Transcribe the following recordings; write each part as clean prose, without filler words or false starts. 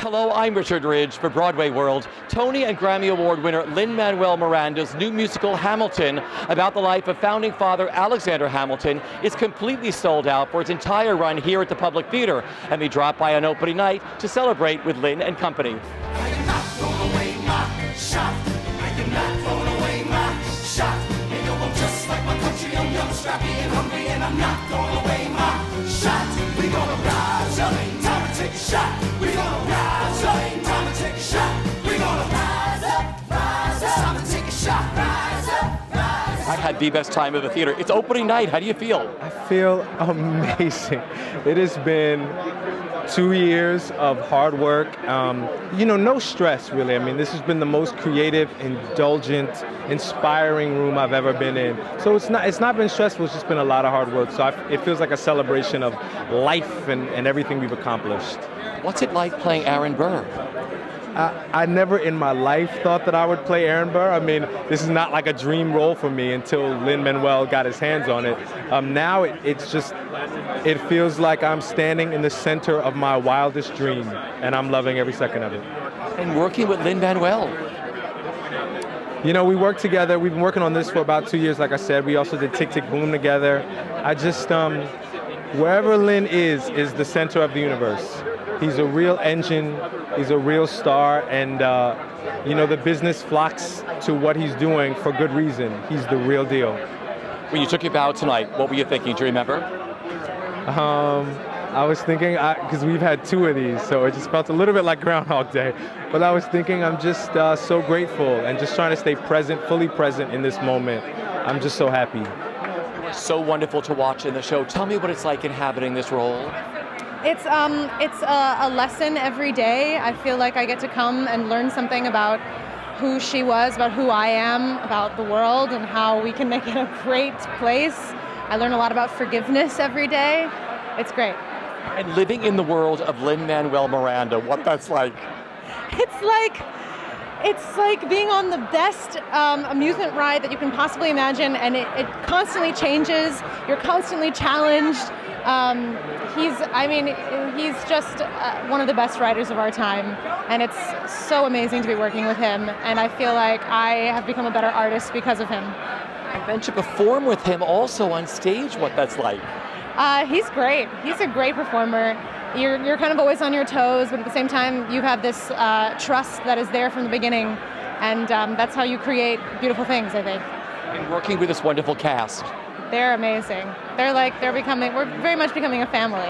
Hello, I'm Richard Ridge for Broadway World. Tony and Grammy Award winner Lin-Manuel Miranda's new musical Hamilton, about the life of founding father Alexander Hamilton, is completely sold out for its entire run here at the Public Theater, and we drop by on opening night to celebrate with Lin and company. I am not throwing away my shot. I am not throwing away my shot. And yo, I'm just like my country. I'm young, scrappy, and hungry, and I'm not throwing away my shot. We gonna rise up, time to take a shot. We gonna rise up, time to take a shot. We gonna rise up, time to take a shot. Rise up, rise up. I've had the best time of the theater. It's opening night. How do you feel? I feel amazing. It has been 2 years of hard work. No stress really. I mean, this has been the most creative, indulgent, inspiring room I've ever been in. So it's not been stressful. It's just been a lot of hard work. So it feels like a celebration of life and everything we've accomplished. What's it like playing Aaron Burr? I never in my life thought that I would play Aaron Burr. I mean, this is not like a dream role for me until Lin-Manuel got his hands on it. Now it feels like I'm standing in the center of my wildest dream, and I'm loving every second of it. And working with Lin-Manuel. We worked together. We've been working on this for about 2 years, like I said. We also did Tick, Tick, Boom together. I just, wherever Lin is the center of the universe. He's a real engine, he's a real star, and the business flocks to what he's doing for good reason. He's the real deal. When you took your bow tonight, what were you thinking? Do you remember? I was thinking, because we've had 2 of these, so it just felt a little bit like Groundhog Day. But I was thinking I'm just so grateful and just trying to stay present, fully present in this moment. I'm just so happy. You were so wonderful to watch in the show. Tell me what it's like inhabiting this role. It's a lesson every day. I feel like I get to come and learn something about who she was, about who I am, about the world, and how we can make it a great place. I learn a lot about forgiveness every day. It's great. And living in the world of Lin-Manuel Miranda, what that's like? It's like being on the best amusement ride that you can possibly imagine, and it constantly changes. You're constantly challenged. He's just one of the best writers of our time, and it's so amazing to be working with him, and I feel like I have become a better artist because of him. And then to perform with him also on stage, what that's like? He's great. He's a great performer. You're kind of always on your toes, but at the same time, you have this trust that is there from the beginning, and that's how you create beautiful things, I think. And working with this wonderful cast. They're amazing. We're very much becoming a family.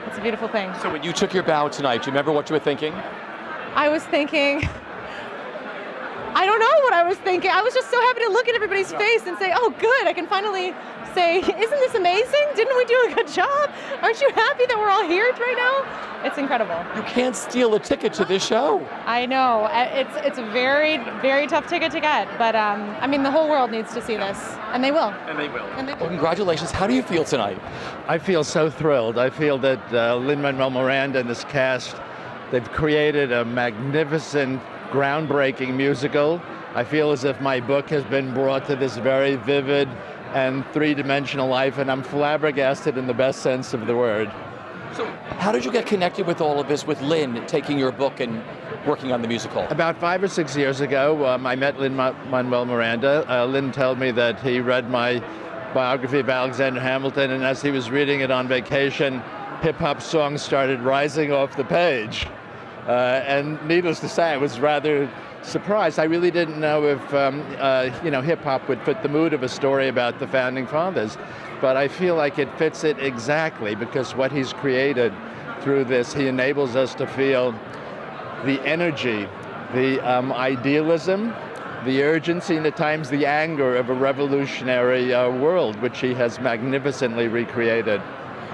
It's a beautiful thing. So when you took your bow tonight, do you remember what you were thinking? I was thinking, I don't know what I was thinking. I was just so happy to look at everybody's face and say, oh good, I can finally say, isn't this amazing? Didn't we do a good job? Aren't you happy that we're all here right now? It's incredible. You can't steal a ticket to this show. I know. It's a very, very tough ticket to get, but the whole world needs to see this, and they will. Well, congratulations. How do you feel tonight? I feel so thrilled. I feel that Lin-Manuel Miranda and this cast, they've created a magnificent, groundbreaking musical. I feel as if my book has been brought to this very vivid and three-dimensional life, and I'm flabbergasted in the best sense of the word. So how did you get connected with all of this, with Lin taking your book and working on the musical? About 5 or 6 years ago, I met Lin-Manuel Miranda. Lin told me that he read my biography of Alexander Hamilton, and as he was reading it on vacation, hip-hop songs started rising off the page. And needless to say, I was rather surprised. I really didn't know if hip-hop would fit the mood of a story about the founding fathers. But I feel like it fits it exactly, because what he's created through this, he enables us to feel the energy, the idealism, the urgency, and at times the anger of a revolutionary world, which he has magnificently recreated.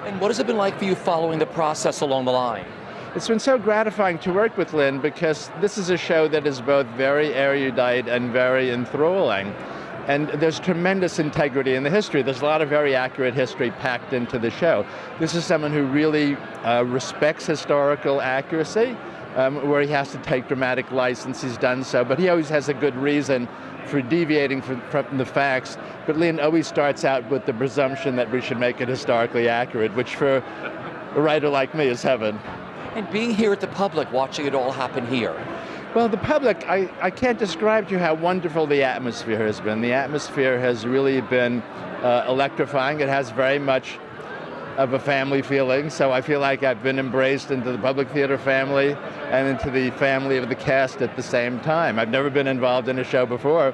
And what has it been like for you following the process along the line? It's been so gratifying to work with Lin, because this is a show that is both very erudite and very enthralling. And there's tremendous integrity in the history. There's a lot of very accurate history packed into the show. This is someone who really respects historical accuracy, where he has to take dramatic license. He's done so, but he always has a good reason for deviating from the facts. But Lin always starts out with the presumption that we should make it historically accurate, which for a writer like me is heaven. And being here at the public, watching it all happen here. Well, the public, I can't describe to you how wonderful the atmosphere has been. The atmosphere has really been electrifying. It has very much of a family feeling, so I feel like I've been embraced into the public theater family and into the family of the cast at the same time. I've never been involved in a show before,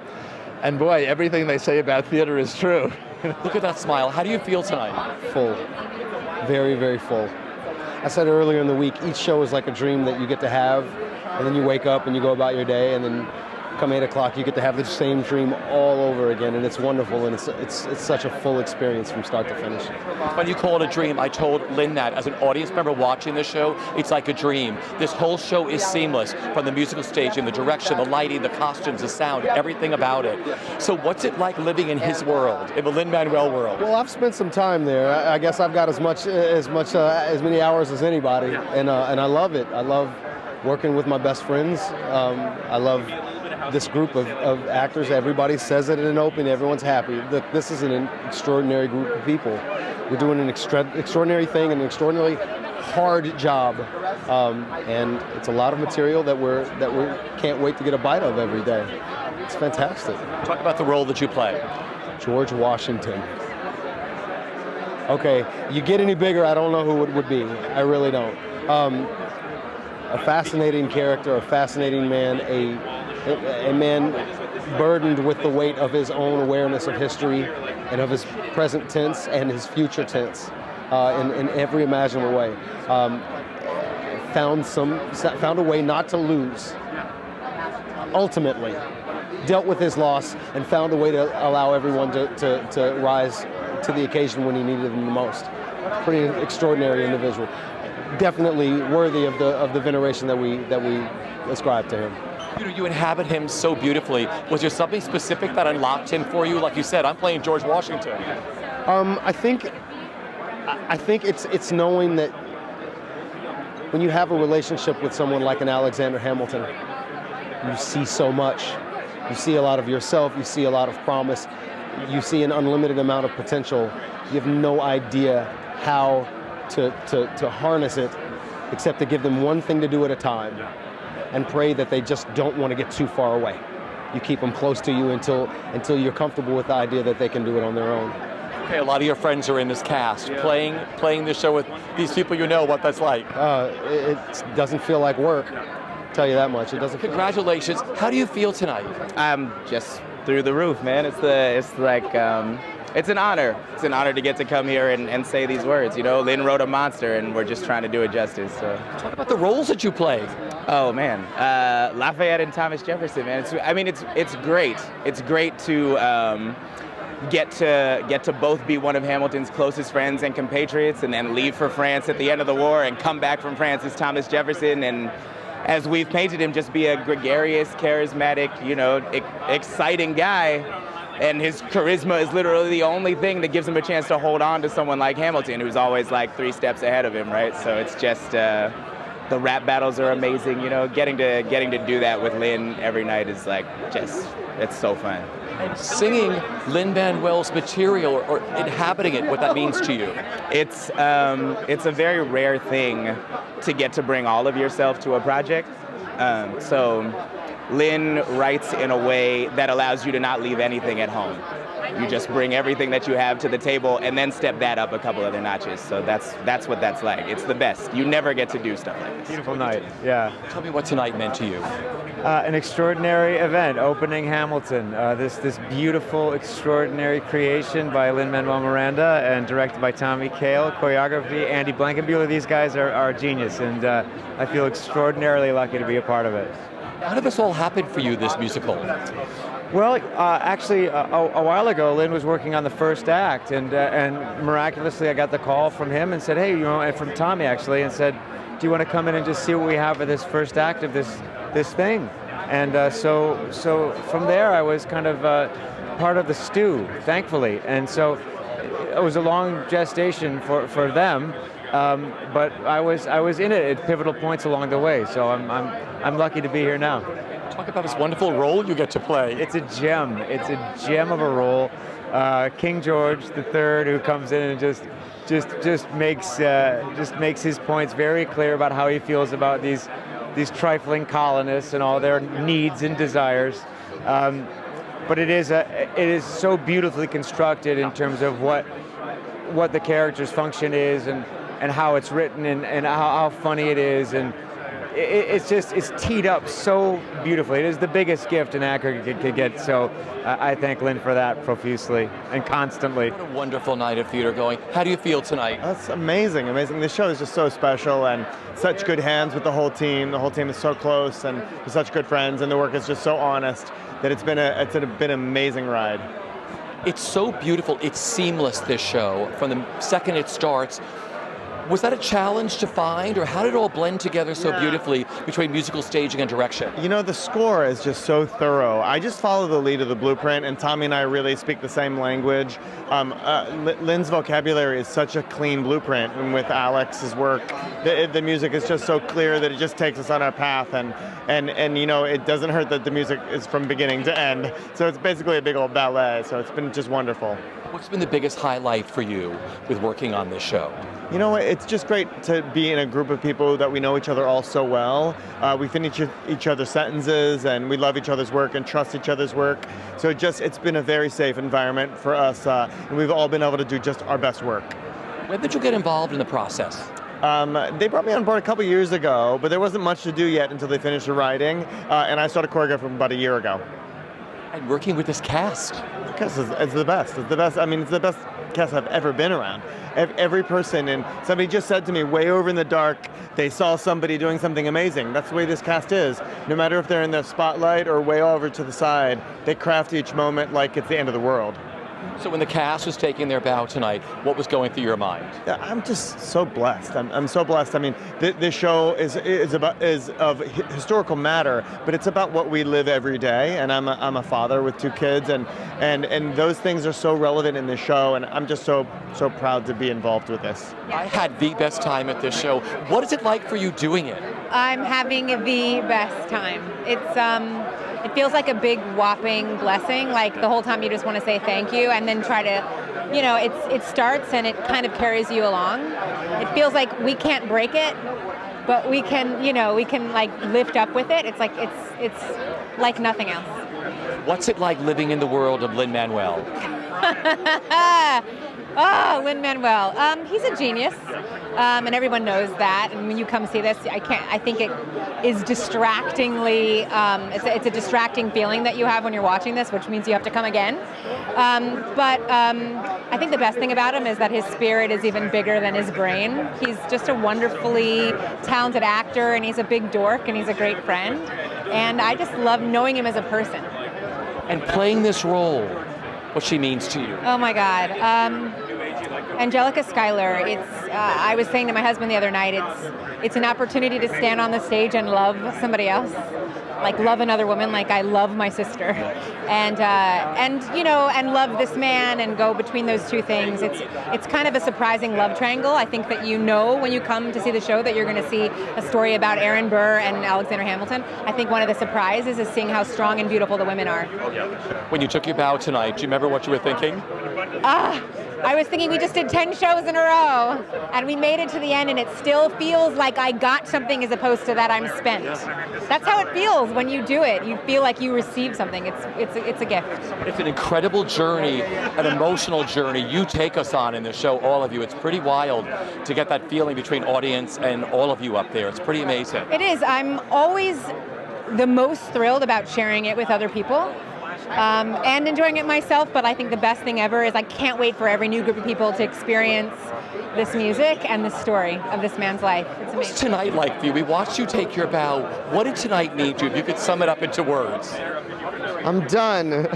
and boy, everything they say about theater is true. Look at that smile. How do you feel tonight? Full. Very, very full. I said earlier in the week, each show is like a dream that you get to have, and then you wake up and you go about your day, and then come 8 o'clock, you get to have the same dream all over again, and it's wonderful, and it's such a full experience from start to finish. When you call it a dream, I told Lin that as an audience member watching the show, it's like a dream. This whole show is seamless, from the musical staging, the direction, the lighting, the costumes, the sound, everything about it. So what's it like living in his world, in the Lin-Manuel world? Well, I've spent some time there. I guess I've got as many hours as anybody, and I love it. I love working with my best friends. I love this group of actors. Everybody says it in an open, everyone's happy. This is an extraordinary group of people. We're doing an extraordinary thing and an extraordinarily hard job, and it's a lot of material that we can't wait to get a bite of every day. It's fantastic. Talk about the role that you play. George Washington. Okay, you get any bigger, I don't know who it would be. I really don't. A fascinating character, a fascinating man, a man burdened with the weight of his own awareness of history and of his present tense and his future tense in every imaginable way. Found a way not to lose. Ultimately, dealt with his loss and found a way to allow everyone to rise to the occasion when he needed them the most. Pretty extraordinary individual. Definitely worthy of the veneration that we ascribe to him. You inhabit him so beautifully. Was there something specific that unlocked him for you? Like you said, I'm playing George Washington. I think it's knowing that when you have a relationship with someone like an Alexander Hamilton, you see so much. You see a lot of yourself. You see a lot of promise. You see an unlimited amount of potential. You have no idea how to harness it, except to give them one thing to do at a time and pray that they just don't want to get too far away. You keep them close to you until you're comfortable with the idea that they can do it on their own. Okay, a lot of your friends are in this cast, playing this show with these people. You know what that's like. It doesn't feel like work, I'll tell you that much. It doesn't. Congratulations. How do you feel tonight? I'm just through the roof, man. It's an honor. It's an honor to get to come here and say these words. You know, Lin wrote a monster, and we're just trying to do it justice. So. Talk about the roles that you play. Oh man, Lafayette and Thomas Jefferson, man. It's great. It's great to get to both be one of Hamilton's closest friends and compatriots, and then leave for France at the end of the war, and come back from France as Thomas Jefferson, and as we've painted him, just be a gregarious, charismatic, exciting guy. And his charisma is literally the only thing that gives him a chance to hold on to someone like Hamilton, who's always like 3 steps ahead of him, right? So it's just the rap battles are amazing. Getting to do that with Lin every night is it's so fun. And singing Lin-Manuel's material or inhabiting it, what that means to you? It's a very rare thing to get to bring all of yourself to a project. So Lin writes in a way that allows you to not leave anything at home. You just bring everything that you have to the table and then step that up a couple other notches. So that's what that's like. It's the best. You never get to do stuff like this. Beautiful night, yeah. Tell me what tonight meant to you. An extraordinary event, opening Hamilton. This beautiful, extraordinary creation by Lin-Manuel Miranda and directed by Tommy Kail. Choreography, Andy Blankenbuehler. These guys are genius, and I feel extraordinarily lucky to be a part of it. How did this all happen for you, this musical? Well, actually, a while ago, Lin was working on the first act, and miraculously, I got the call from him and said, hey, and from Tommy actually, and said, do you want to come in and just see what we have for this first act of this thing? And so from there, I was kind of part of the stew, thankfully, and so it was a long gestation for them. But I was in it at pivotal points along the way, so I'm lucky to be here now. Talk about this wonderful role you get to play. It's a gem. It's a gem of a role. King George III, who comes in and just makes his points very clear about how he feels about these trifling colonists and all their needs and desires. But it is so beautifully constructed in terms of what the character's function is and how it's written and how funny it is, and it's teed up so beautifully. It is the biggest gift an actor could get, so I thank Lin for that profusely and constantly. What a wonderful night of theater going. How do you feel tonight? That's amazing. This show is just so special and such good hands with the whole team. The whole team is so close and we're such good friends, and the work is just so honest that it's been an amazing ride. It's so beautiful. It's seamless, this show, from the second it starts. Was that a challenge to find, or how did it all blend together so beautifully between musical staging and direction? You know, the score is just so thorough. I just follow the lead of the blueprint, and Tommy and I really speak the same language. Lin's vocabulary is such a clean blueprint, and with Alex's work, the music is just so clear that it just takes us on our path, and you know, it doesn't hurt that the music is from beginning to end. So it's basically a big old ballet, so it's been just wonderful. What's been the biggest highlight for you with working on this show? You know, it's just great to be in a group of people that we know each other all so well. We finish each other's sentences, and we love each other's work and trust each other's work. So it's been a very safe environment for us, and we've all been able to do just our best work. When did you get involved in the process? They brought me on board a couple years ago, but there wasn't much to do yet until they finished the writing, and I started choreographing about a year ago. And working with this cast? The cast is the best. It's the best. I mean, it's the best cast I've ever been around. Every person, and somebody just said to me, way over in the dark, they saw somebody doing something amazing. That's the way this cast is. No matter if they're in the spotlight or way over to the side, they craft each moment like it's the end of the world. So when the cast was taking their bow tonight, what was going through your mind? I'm just so blessed. I'm so blessed. I mean, this show is of historical matter, but it's about what we live every day. And I'm a father with 2 kids, and those things are so relevant in this show. And I'm just so proud to be involved with this. I had the best time at this show. What is it like for you doing it? I'm having the best time. It feels like a big whopping blessing. Like the whole time you just want to say thank you, and then try to, you know, it starts and it kind of carries you along. It feels like we can't break it, but we can like lift up with it. It's like nothing else. What's it like living in the world of Lin-Manuel? Oh, Lin-Manuel. He's a genius, and everyone knows that. And when you come see this, I think it is distractingly. It's a distracting feeling that you have when you're watching this, which means you have to come again. But I think the best thing about him is that his spirit is even bigger than his brain. He's just a wonderfully talented actor, and he's a big dork, and he's a great friend. And I just love knowing him as a person. And playing this role, what she means to you. Oh my God. Angelica Schuyler, I was saying to my husband the other night, it's an opportunity to stand on the stage and love somebody else, like love another woman, like I love my sister, and love this man, and go between those two things. It's kind of a surprising love triangle. I think that when you come to see the show that you're going to see a story about Aaron Burr and Alexander Hamilton. I think one of the surprises is seeing how strong and beautiful the women are. When you took your bow tonight, do you remember what you were thinking? I was thinking we just did 10 shows in a row, and we made it to the end, and it still feels like I got something as opposed to that I'm spent. That's how it feels when you do it. You feel like you received something. It's a gift. It's an incredible journey, an emotional journey you take us on in the show, all of you. It's pretty wild to get that feeling between audience and all of you up there. It's pretty amazing. It is. I'm always the most thrilled about sharing it with other people. And enjoying it myself, but I think the best thing ever is I can't wait for every new group of people to experience this music and this story of this man's life. It's amazing. What's tonight like for you? We watched you take your bow. What did tonight mean to you, if you could sum it up into words? I'm done.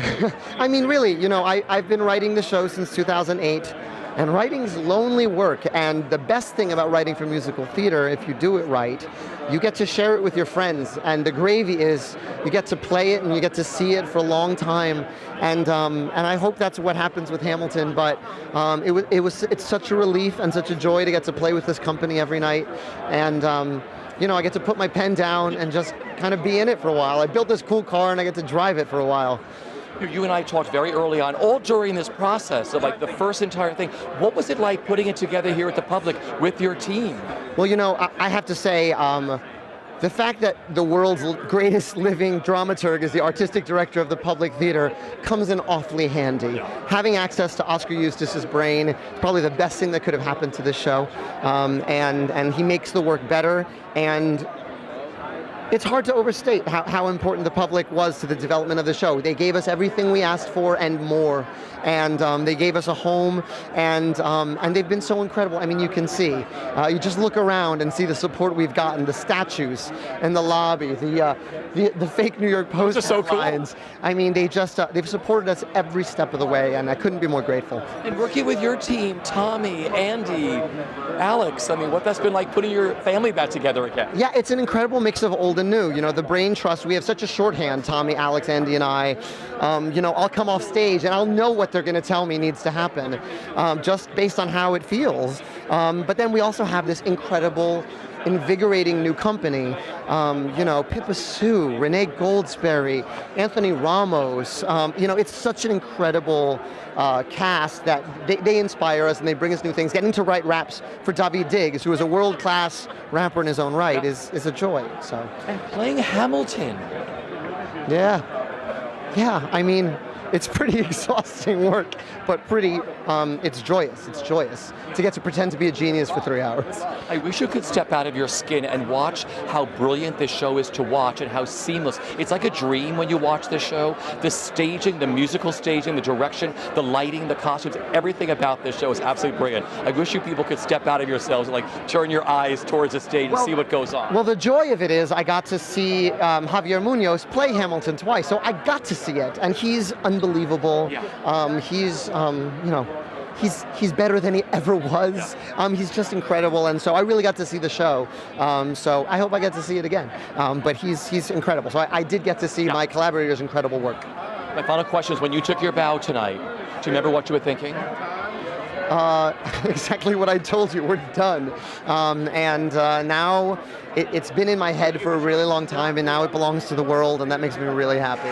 I mean, really, you know, I've been writing the show since 2008, and writing's lonely work, and the best thing about writing for musical theater, if you do it right, you get to share it with your friends, and the gravy is you get to play it and you get to see it for a long time, and I hope that's what happens with Hamilton. But it's such a relief and such a joy to get to play with this company every night, and I get to put my pen down and just kind of be in it for a while. I built this cool car and I get to drive it for a while. You and I talked very early on, all during this process of like the first entire thing. What was it like putting it together here at the Public with your team? Well, I have to say, the fact that the world's greatest living dramaturg is the artistic director of the Public Theater comes in awfully handy. Having access to Oscar Eustis's brain is probably the best thing that could have happened to this show, and he makes the work better, and it's hard to overstate how important the Public was to the development of the show. They gave us everything we asked for and more, and they gave us a home, and they've been so incredible. I mean, you can see, you just look around and see the support we've gotten, the statues in the lobby, the fake New York Post headlines. Cool. I mean, they've supported us every step of the way, and I couldn't be more grateful. And working with your team, Tommy, Andy, Alex, I mean, what that's been like putting your family back together again. Yeah, it's an incredible mix of old and new. The brain trust, we have such a shorthand, Tommy, Alex, Andy, and I. I'll come off stage and I'll know what they're going to tell me needs to happen, just based on how it feels. But then we also have this incredible, invigorating new company. Phillipa Soo, Renée Goldsberry, Anthony Ramos. It's such an incredible cast that they inspire us and they bring us new things. Getting to write raps for Daveed Diggs, who is a world-class rapper in his own right, is a joy. So. And playing Hamilton. Yeah. I mean, it's pretty exhausting work, but it's joyous. It's joyous to get to pretend to be a genius for 3 hours. I wish you could step out of your skin and watch how brilliant this show is to watch and how seamless. It's like a dream when you watch this show. The staging, the musical staging, the direction, the lighting, the costumes, everything about this show is absolutely brilliant. I wish you people could step out of yourselves and turn your eyes towards the stage and see what goes on. Well, the joy of it is I got to see Javier Munoz play Hamilton twice, so I got to see it, and he's unbelievable. Yeah. He's better than he ever was. He's just incredible, and so I really got to see the show. So I hope I get to see it again. But he's incredible. So I did get to see my collaborators' incredible work. My final question is, when you took your bow tonight, do you remember what you were thinking? Exactly what I told you. We're done. Now it's been in my head for a really long time, and now it belongs to the world, and that makes me really happy.